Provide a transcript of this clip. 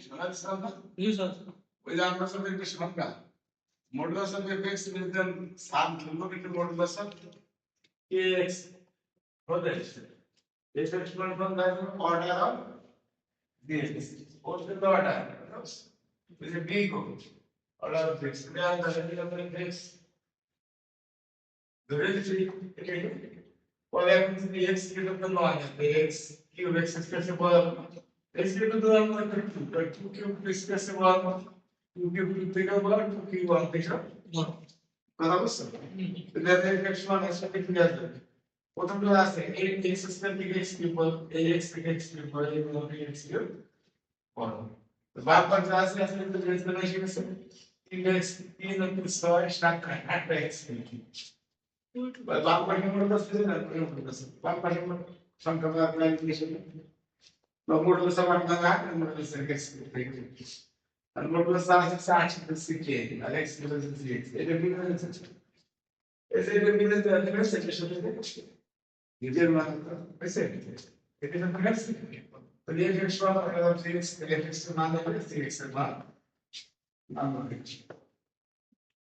শোনা দিচ্ছিলাম না জি স্যার। ওই যে আমরা সব একটা সংখ্যা modulus of x is then sum লোক ইনটু মডুলাস অফ এক্স প্রদেশ this exponent from the order of this what's the order is a big order of x and the order of x the registry what happens in the x given the line the x cube x expressible x given the line like 2 cube expressible 2 cube figure 2 cube 1 figure কথা বুঝছো তাহলে x1 একসাথে কি আসবে প্রথমটা আছে x square থেকে x cube ax থেকে x কিউব বলে এবং x কিউব বলো তো বারবার যা আছে আসলে তো রেজনেশন আছে 3x 3 into 6 টাকা 8x বারবার কি মনে করতে না মনে করতে বারবার সংখ্যা বারবার লিখেছেন নম্বরগুলো সমান না নম্বরগুলো x কিউব আর নম্বরগুলো আছে 60 থেকে আর x কিউব আছে এটা মিলে যাচ্ছে এটা মিলে যাচ্ছে সেটা সাথে Dizer uma percebe? Ele não conhece. Podia ver só para ela ver se ele é nada para ser, sei lá. Não, não.